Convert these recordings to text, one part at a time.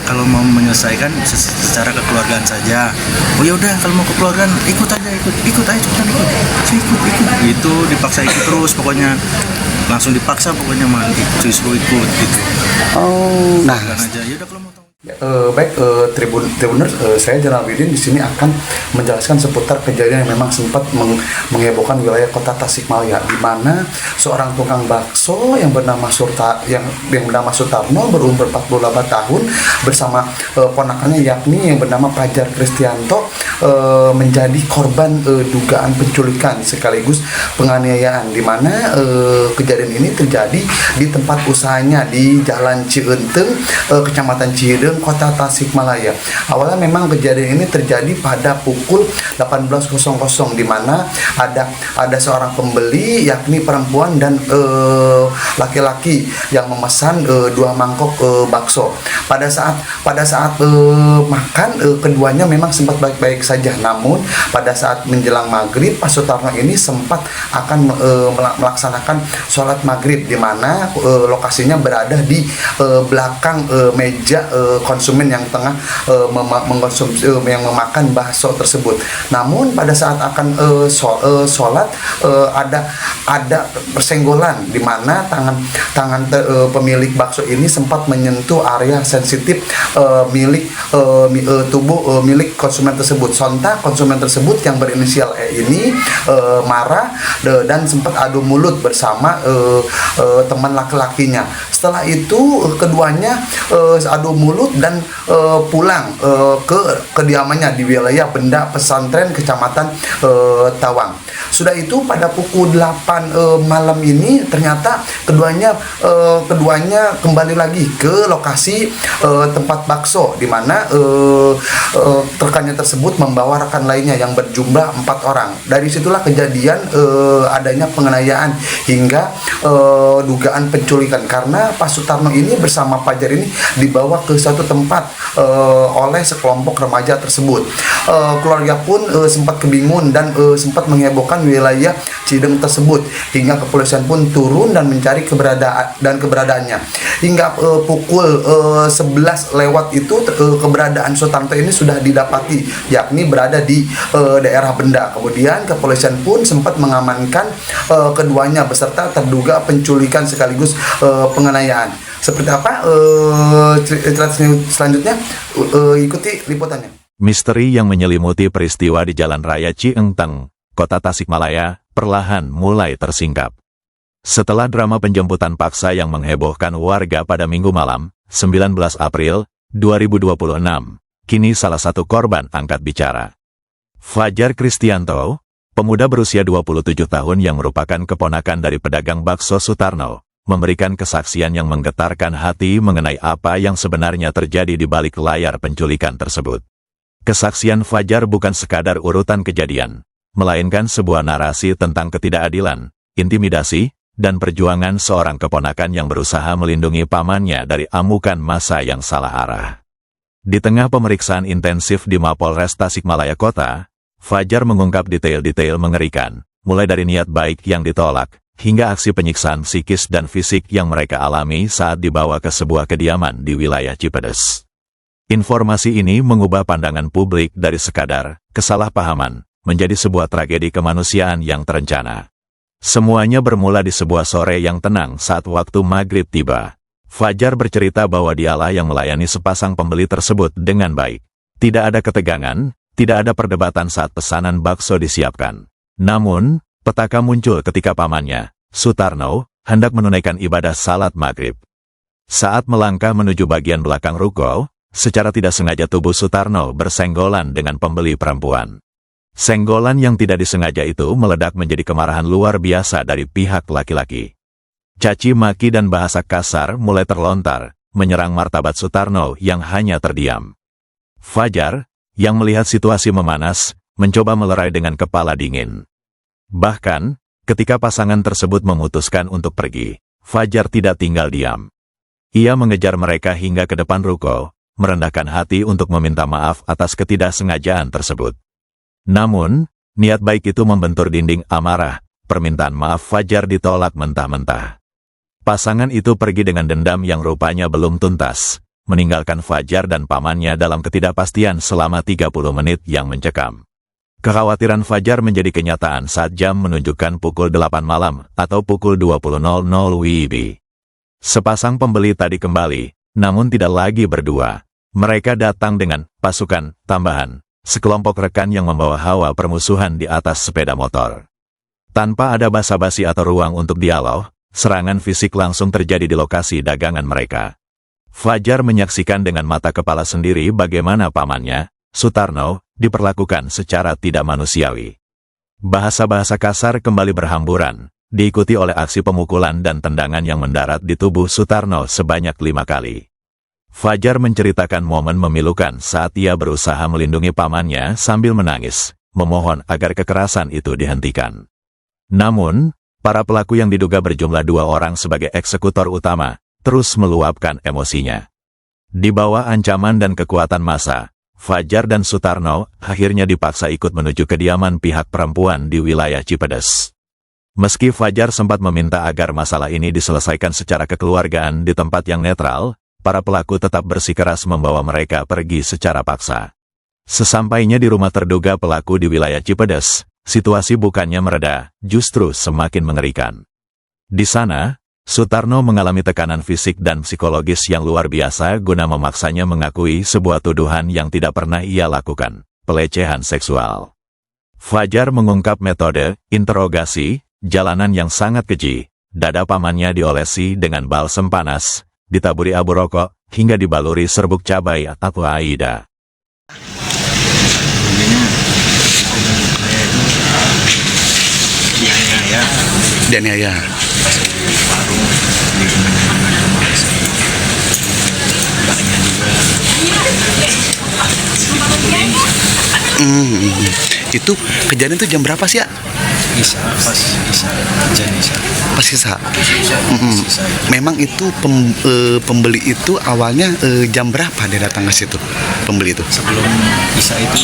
kalau mau menyelesaikan secara kekeluargaan saja. Oh ya udah, kalau mau kekeluargaan ikut aja, ikut aja, cepetan ikut. Saya ikut. Gitu dipaksa ikut terus pokoknya. Langsung dipaksa pokoknya disuruh ikut gitu. Oh, nah. Kan aja. Ya udah kalau mau tahu. Baik, Tribuners, saya Jalan Widin di sini akan menjelaskan seputar kejadian yang memang sempat menghebohkan wilayah kota Tasikmalaya, di mana seorang tukang bakso yang bernama Sutarno berumur 48 tahun bersama ponakannya yakni yang bernama Fajar Kristianto menjadi korban dugaan penculikan sekaligus penganiayaan, di mana kejadian ini terjadi di tempat usahanya di Jalan Cienteng, Kecamatan Cihideng, Kota Tasikmalaya. Awalnya memang kejadian ini terjadi pada pukul 18.00 di mana ada seorang pembeli yakni perempuan dan laki-laki yang memesan 2 mangkok bakso. Pada saat makan keduanya memang sempat baik-baik saja. Namun pada saat menjelang maghrib, Pak Sutarno ini sempat akan melaksanakan sholat maghrib, di mana lokasinya berada di belakang meja konsumen yang tengah mengkonsumsi yang memakan bakso tersebut. Namun pada saat akan sholat ada persenggolan, di mana tangan pemilik bakso ini sempat menyentuh area sensitif milik tubuh milik konsumen tersebut. Sontak konsumen tersebut yang berinisial E ini marah dan sempat adu mulut bersama teman laki-lakinya. Setelah itu keduanya adu mulut dan pulang ke kediamannya di wilayah Benda Pesantren Kecamatan Tawang. Sudah itu pada pukul 8 malam ini ternyata keduanya kembali lagi ke lokasi tempat bakso, di mana rekannya tersebut membawa rekan lainnya yang berjumlah 4 orang. Dari situlah kejadian adanya penganiayaan hingga dugaan penculikan, karena Pak Sutarno ini bersama Fajar ini dibawa ke suatu tempat oleh sekelompok remaja tersebut. Keluarga pun sempat kebingungan dan sempat menghebohkan wilayah Cideng tersebut, hingga kepolisian pun turun dan mencari keberadaannya. Hingga pukul 11 lewat itu keberadaan Sutarno ini sudah didapati, yakni berada di daerah Benda. Kemudian kepolisian pun sempat mengamankan keduanya beserta terduga penculikan sekaligus penganiayaan. Seperti apa cerita selanjutnya? Ikuti liputannya. Misteri yang menyelimuti peristiwa di Jalan Raya Cienteng, Kota Tasikmalaya, perlahan mulai tersingkap. Setelah drama penjemputan paksa yang menghebohkan warga pada Minggu malam, 19 April 2026, kini salah satu korban angkat bicara. Fajar Kristianto, pemuda berusia 27 tahun yang merupakan keponakan dari pedagang bakso Sutarno, memberikan kesaksian yang menggetarkan hati mengenai apa yang sebenarnya terjadi di balik layar penculikan tersebut. Kesaksian Fajar bukan sekadar urutan kejadian, melainkan sebuah narasi tentang ketidakadilan, intimidasi, dan perjuangan seorang keponakan yang berusaha melindungi pamannya dari amukan massa yang salah arah. Di tengah pemeriksaan intensif di Mapolres Tasikmalaya Kota, Fajar mengungkap detail-detail mengerikan, mulai dari niat baik yang ditolak, hingga aksi penyiksaan psikis dan fisik yang mereka alami saat dibawa ke sebuah kediaman di wilayah Cipedes. Informasi ini mengubah pandangan publik dari sekadar kesalahpahaman menjadi sebuah tragedi kemanusiaan yang terencana. Semuanya bermula di sebuah sore yang tenang saat waktu maghrib tiba. Fajar bercerita bahwa dialah yang melayani sepasang pembeli tersebut dengan baik. Tidak ada ketegangan, tidak ada perdebatan saat pesanan bakso disiapkan. Namun, petaka muncul ketika pamannya, Sutarno, hendak menunaikan ibadah salat maghrib. Saat melangkah menuju bagian belakang ruko, secara tidak sengaja tubuh Sutarno bersenggolan dengan pembeli perempuan. Senggolan yang tidak disengaja itu meledak menjadi kemarahan luar biasa dari pihak laki-laki. Caci maki dan bahasa kasar mulai terlontar, menyerang martabat Sutarno yang hanya terdiam. Fajar, yang melihat situasi memanas, mencoba melerai dengan kepala dingin. Bahkan, ketika pasangan tersebut memutuskan untuk pergi, Fajar tidak tinggal diam. Ia mengejar mereka hingga ke depan ruko, merendahkan hati untuk meminta maaf atas ketidaksengajaan tersebut. Namun, niat baik itu membentur dinding amarah, permintaan maaf Fajar ditolak mentah-mentah. Pasangan itu pergi dengan dendam yang rupanya belum tuntas, meninggalkan Fajar dan pamannya dalam ketidakpastian selama 30 menit yang mencekam. Kekhawatiran Fajar menjadi kenyataan saat jam menunjukkan pukul 8 malam atau pukul 20.00 WIB. Sepasang pembeli tadi kembali, namun tidak lagi berdua. Mereka datang dengan pasukan tambahan, sekelompok rekan yang membawa hawa permusuhan di atas sepeda motor. Tanpa ada basa-basi atau ruang untuk dialog, serangan fisik langsung terjadi di lokasi dagangan mereka. Fajar menyaksikan dengan mata kepala sendiri bagaimana pamannya, Sutarno, diperlakukan secara tidak manusiawi. Bahasa-bahasa kasar kembali berhamburan, diikuti oleh aksi pemukulan dan tendangan yang mendarat di tubuh Sutarno sebanyak 5 kali. Fajar menceritakan momen memilukan saat ia berusaha melindungi pamannya sambil menangis, memohon agar kekerasan itu dihentikan. Namun, para pelaku yang diduga berjumlah 2 orang sebagai eksekutor utama, terus meluapkan emosinya. Di bawah ancaman dan kekuatan massa, Fajar dan Sutarno akhirnya dipaksa ikut menuju kediaman pihak perempuan di wilayah Cipedes. Meski Fajar sempat meminta agar masalah ini diselesaikan secara kekeluargaan di tempat yang netral, para pelaku tetap bersikeras membawa mereka pergi secara paksa. Sesampainya di rumah terduga pelaku di wilayah Cipedes, situasi bukannya mereda, justru semakin mengerikan. Di sana, Sutarno mengalami tekanan fisik dan psikologis yang luar biasa guna memaksanya mengakui sebuah tuduhan yang tidak pernah ia lakukan, pelecehan seksual. Fajar mengungkap metode interogasi, jalanan yang sangat keji, dada pamannya diolesi dengan balsem panas, ditaburi abu rokok, hingga dibaluri serbuk cabai atau aida. Dianiaya. Itu kejadian itu jam berapa sih ya? Pas Isya. Memang itu pembeli itu awalnya jam berapa dia datang ke situ? Pembeli itu Sebelum Isya itu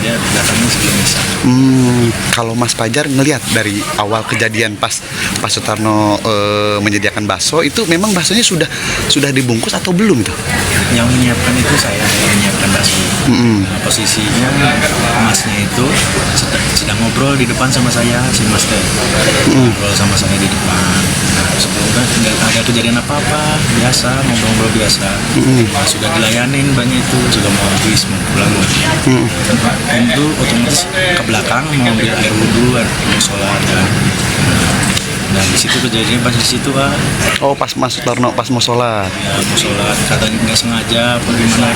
dia datangnya sebelum Isya. Kalau Mas Fajar ngelihat dari awal kejadian pas Sutarno menyediakan bakso itu, memang baksonya sudah dibungkus atau belum itu? Yang menyiapkan itu saya yang menyiapkan bakso. Posisinya Masnya itu sedang ngobrol di depan sama saya, si Mas teh ngobrol sama saya di depan. Sebelumnya nggak ada kejadian apa-apa, biasa ngobrol biasa. Sudah dilayanin banyak itu, sudah mau habis mau pulang. Itu otomatis ke belakang mau ambil air wudhu, mau sholat kan. Nah di situ kejadiannya pas di situ Oh, pas Mas Sutarno pas mau sholat. Ya mau sholat, katanya nggak sengaja apa gimana.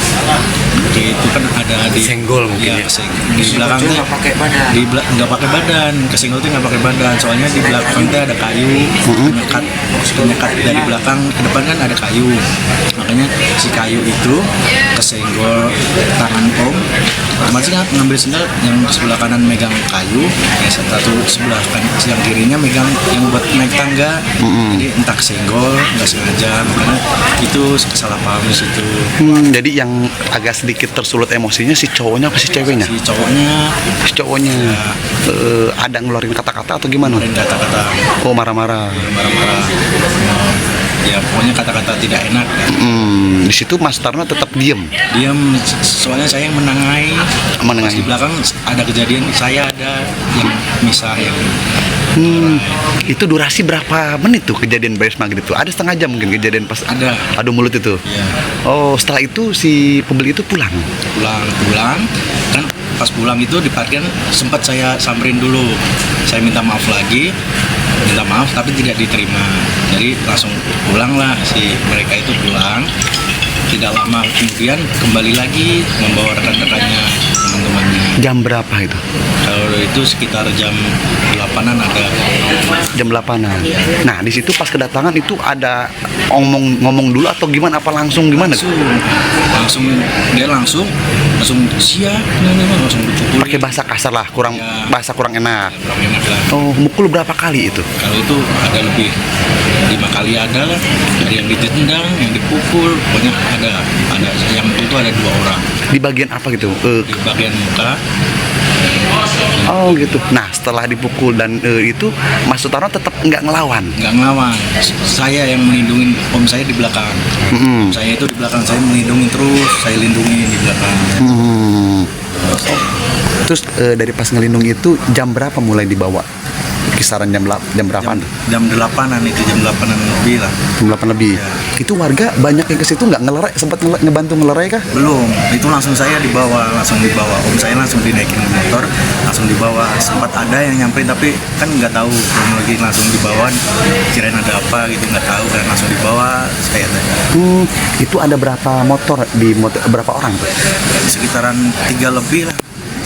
Itu kan ada di Senggol mungkin ya. Di belakang tuh nggak pakai badan, kesenggol tuh nggak pakai badan. Soalnya di belakang tuh ada kayu, penyekat dari belakang ke depan kan ada kayu. Makanya si kayu itu kesenggol tangan om. Otomatis kan ngambil sendal yang sebelah kanan megang kayu, yang satu sebelah kan yang kirinya megang yang buat naik tangga. Jadi entah kesenggol nggak sengaja, makanya itu salah paham di situ. Jadi yang agak sedikit tersulut emosinya si cowoknya apa si ceweknya? Si cowoknya Ada ngeluarin kata-kata atau gimana? ngeluarin kata-kata Oh, marah-marah. Ya pokoknya kata-kata tidak enak kan. Di situ Mas Sutarno tetap diam. Soalnya saya yang menengahi. Pas di belakang ada kejadian, saya ada yang misah yang Itu durasi berapa menit tuh kejadian beres maghrib itu? Ada setengah jam mungkin kejadian pas ada adu mulut itu. ya. Oh, setelah itu si pembeli itu pulang. pulang kan. Pas pulang itu di parkiran sempat saya samperin dulu, saya minta maaf tapi tidak diterima, jadi langsung pulang lah. Si mereka itu pulang, tidak lama kemudian kembali lagi membawa rekan-rekannya, teman-temannya. Jam berapa itu? Kalau itu sekitar jam 8-an ada. Jam 8-an. Nah, di situ pas kedatangan itu ada ngomong dulu atau gimana? Apa langsung gimana? Dia langsung siap, langsung dipukul. Pakai bahasa kasar lah, bahasa kurang enak. Kurang enak lah. Oh, mukul berapa kali itu? Kalau itu ada lebih 5 kali ada lah. Ada yang ditendang, yang dipukul, pokoknya ada. Yang itu ada 2 orang. Di bagian apa gitu? Di bagian muka, Oh gitu. Nah setelah dipukul dan itu Mas Sutarno tetap nggak ngelawan. Nggak ngelawan. Saya yang melindungi om saya di belakang. Mm-mm. Saya itu di belakang, saya melindungi terus, saya lindungi di belakang. Terus dari pas ngelindungi itu jam berapa mulai dibawa? Kisaran jam berapaan? Jam 8-an itu, jam 8-an lebih lah. Jam 8 lebih. Itu warga banyak yang ke situ nggak ngelerai, sempat ngebantu ngelerai kah? Belum, itu langsung saya dibawa. Om saya langsung dinaikin motor, langsung dibawa. Sempat ada yang nyamperin tapi kan nggak tahu kronologi, langsung dibawa. Kirain ada apa gitu, nggak tahu kan, langsung dibawa kayak tadi. Itu ada berapa motor berapa orang tuh? Sekitaran 3 lebih lah.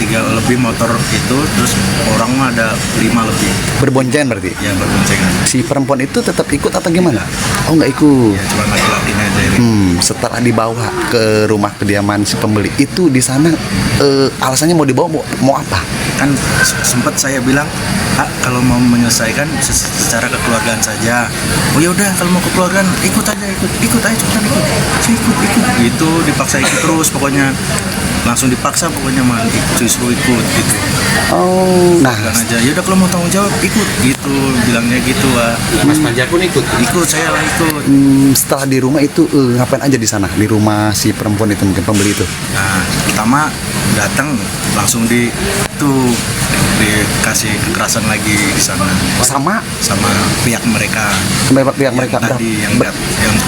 3 lebih motor itu, terus orang mah ada 5 lebih. Berboncengan berarti? Ya berboncengan. Si perempuan itu tetap ikut atau gimana? Oh nggak ikut. Ya cuma laki-lakinya aja ini. Setelah dibawa ke rumah kediaman si pembeli itu di sana alasannya mau dibawa mau apa? Kan sempat saya bilang, kalau mau menyelesaikan secara kekeluargaan saja. Oh ya udah, kalau mau kekeluargaan ikut aja cepetan ikut. Saya ikut. Gitu dipaksa ikut terus pokoknya. Langsung dipaksa pokoknya mah, disuruh ikut gitu. Oh, nah Bilang aja, ya udah kalau mau tanggung jawab ikut gitu, bilangnya gitu lah. Mas Panjar pun ikut. Saya lah ikut. setelah di rumah itu ngapain aja di sana? Di rumah si perempuan itu mungkin pembeli itu? Nah, pertama datang langsung dikasih kekerasan lagi di sana Sama pihak mereka. pihak mereka Yang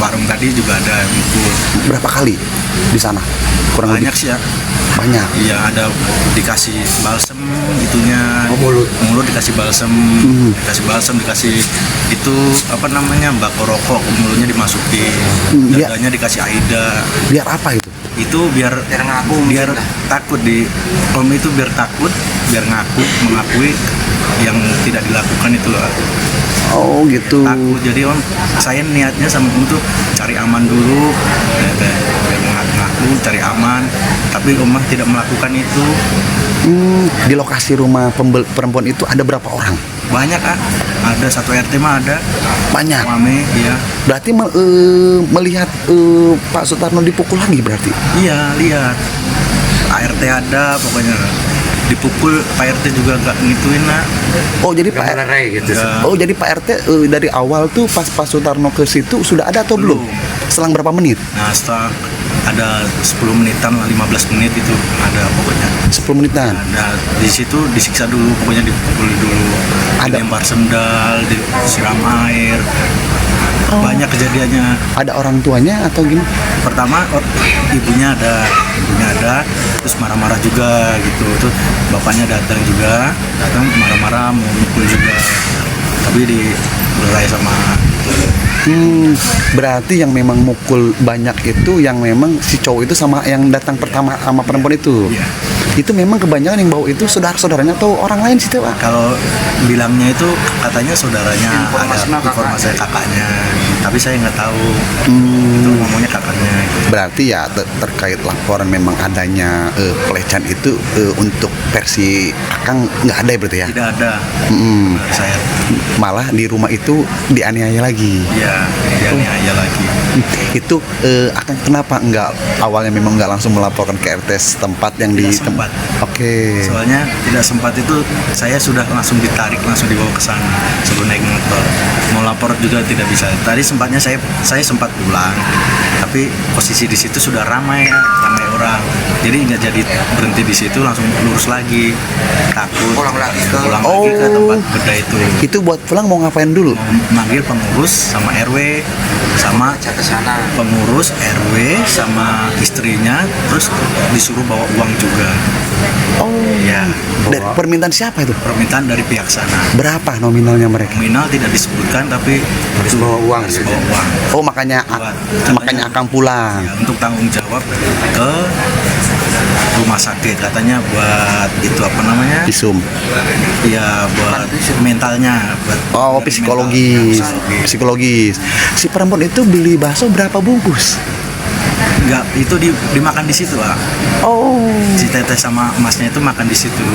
warung tadi juga ada yang ikut. berapa kali di sana? Kurang Banyak lebih sih ya. banyak. Iya, ada dikasih balsem itunya. Mulut dikasih balsem, dikasih itu apa namanya, bako rokok, mulutnya dimasukin. Iya. Dadanya dikasih Aida. Biar apa itu? Itu biar takut di om itu, biar takut, biar mengakui yang tidak dilakukan itu loh. Oh gitu. Takut, jadi om saya niatnya sama untuk cari aman dulu, biar mengaku cari aman, tapi om tidak melakukan itu. Di lokasi rumah perempuan itu ada berapa orang? Banyak ada satu RT mah ada Banyak. rame. Iya, Berarti melihat Pak Sutarno dipukul lagi berarti? iya lihat ART ada pokoknya dipukul. Pak RT juga nggak ngituin nak. Oh jadi Nggak Pak melerai gitu. Ya. Oh jadi Pak RT dari awal tuh pas Pak Sutarno ke situ sudah ada atau belum? Selang berapa menit? Nah, setelah ada 10 menitan, 15 menit itu ada pokoknya. 10 menitan. Nah, di situ disiksa dulu, pokoknya dipukul dulu. Ada- Dilempar sendal, disiram air. Banyak kejadiannya. Ada orang tuanya atau gimana? Pertama ibunya ada, terus marah-marah juga gitu. Terus bapaknya datang marah-marah mau mukul juga. Tapi dilerai sama. Berarti yang memang mukul banyak itu yang memang si cowok itu sama yang datang pertama sama perempuan itu. Iya. Itu memang kebanyakan yang bawa itu saudara-saudaranya atau orang lain sih Pak? Kalau bilangnya itu katanya saudaranya, ada informasi kakaknya, tapi saya nggak tahu. Itu ngomongnya kakaknya. Berarti ya terkait laporan memang adanya pelecehan itu untuk versi Akang nggak ada ya berarti ya? Tidak ada. Saya Malah di rumah itu dianiaya lagi. ya dianiaya lagi. Itu Akang kenapa nggak awalnya memang nggak langsung melaporkan ke RT setempat yang di Tidak sempat. Oke. Soalnya tidak sempat itu, saya sudah langsung ditarik, langsung dibawa ke sana sebelum naik motor. Mau lapor juga tidak bisa. Tadi sempatnya saya sempat pulang, tapi posisi di situ sudah ramai orang. Jadi nggak jadi berhenti di situ, langsung lurus lagi. Takut pulang lagi ke tempat beda itu. Itu buat pulang mau ngapain dulu? Mau manggil pengurus sama RW, sama pengurus RW sama istrinya, terus disuruh bawa uang juga. Oh Ya, dari permintaan siapa itu? permintaan dari pihak sana. Berapa nominalnya mereka? Nominal tidak disebutkan, tapi Harus bawa uang harus gitu. bawa uang. Oh makanya Akang pulang. Ya, untuk tanggung jawab ke rumah sakit, katanya buat itu apa namanya? Visum. Ya buat mentalnya, buat Oh dari psikologis. mental. Psikologis. Si perempuan itu beli bakso berapa bungkus? nggak itu dimakan di situ, Pak. Oh. Si teteh sama emasnya itu makan di situ.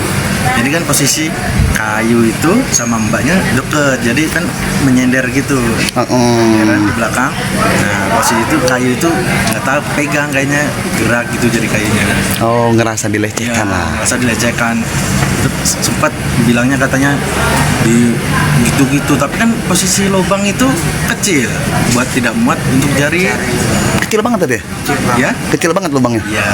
Jadi kan posisi kayu itu sama mbaknya deket, jadi kan menyender gitu. Menyender di belakang. Nah posisi itu kayu itu nggak tahu pegang kayaknya gerak gitu jadi kayunya. Oh, ngerasa Ya, dilecehkan lah. merasa dilecehkan. Itu sempat bilangnya katanya di gitu-gitu, tapi kan posisi lubang itu kecil buat tidak muat untuk jari. Kecil banget tadi ya? Ya, Kecil banget lubangnya. ya.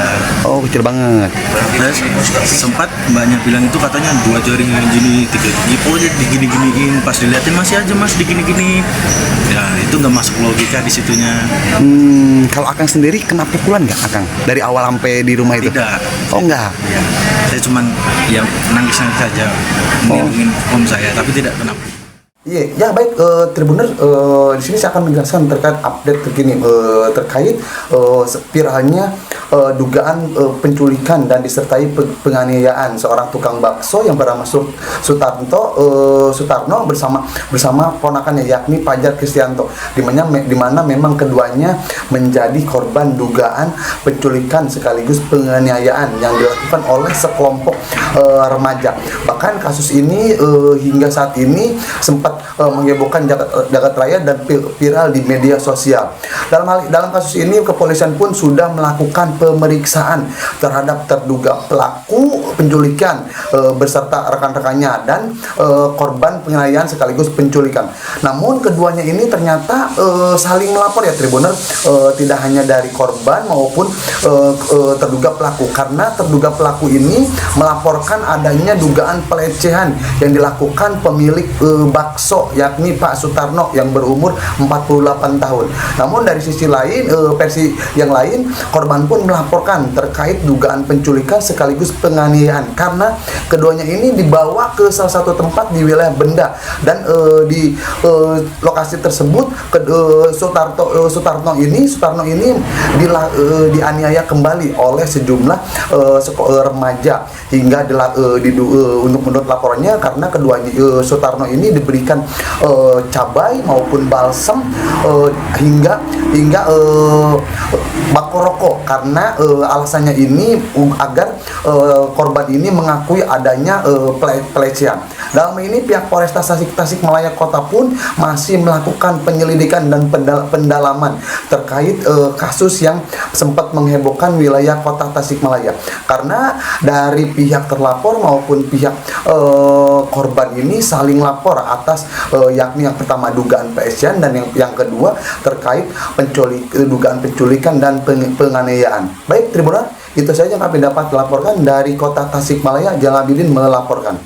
Oh, kecil banget. Terus sempat banyak bilang itu katanya 2 jari gini, 3 gigi, pokoknya digini-giniin. Pas dilihatin masih aja mas digini-gini. Ya itu nggak masuk logika di situnya. Kalau Akang sendiri kena pukulan nggak Akang? Dari awal sampai di rumah itu? Tidak. Oh, enggak. Ya, saya cuman ya nangis-nangis saja melindungi om saya, tapi tidak kenapa. Iya, ya baik Tribuners, di sini saya akan menjelaskan terkait update terkini terkait viralnya dugaan penculikan dan disertai penganiayaan seorang tukang bakso yang bernama Sutarno bersama ponakannya yakni Fajar Kristianto, di mana memang keduanya menjadi korban dugaan penculikan sekaligus penganiayaan yang dilakukan oleh sekelompok remaja. Bahkan kasus ini hingga saat ini sempat menghebohkan jagat raya dan viral di media sosial. Dalam kasus ini kepolisian pun sudah melakukan pemeriksaan terhadap terduga pelaku penculikan beserta rekan-rekannya dan korban penganiayaan sekaligus penculikan. Namun keduanya ini ternyata saling melapor ya Tribuner, tidak hanya dari korban maupun terduga pelaku, karena terduga pelaku ini melaporkan adanya dugaan pelecehan yang dilakukan pemilik bakso yakni Pak Sutarno yang berumur 48 tahun. Namun dari sisi lain, versi yang lain, korban pun melaporkan terkait dugaan penculikan sekaligus penganiayaan karena keduanya ini dibawa ke salah satu tempat di wilayah Benda dan di lokasi tersebut Sutarno ini dianiaya kembali oleh sejumlah remaja hingga untuk menurut laporannya karena keduanya Sutarno ini diberikan cabai maupun balsam hingga bako rokok karena alasannya ini agar korban ini mengakui adanya pelecehan. Dalam ini pihak Polresta Tasikmalaya Kota pun masih melakukan penyelidikan dan pendalaman terkait kasus yang sempat menghebohkan wilayah Kota Tasikmalaya. Karena dari pihak terlapor maupun pihak korban ini saling lapor atas yakni yang pertama dugaan pelecehan dan yang kedua terkait dugaan penculikan dan penganiayaan. Baik Tribunal, itu saja yang kami dapat laporkan dari Kota Tasikmalaya. Jalan Abidin melaporkan.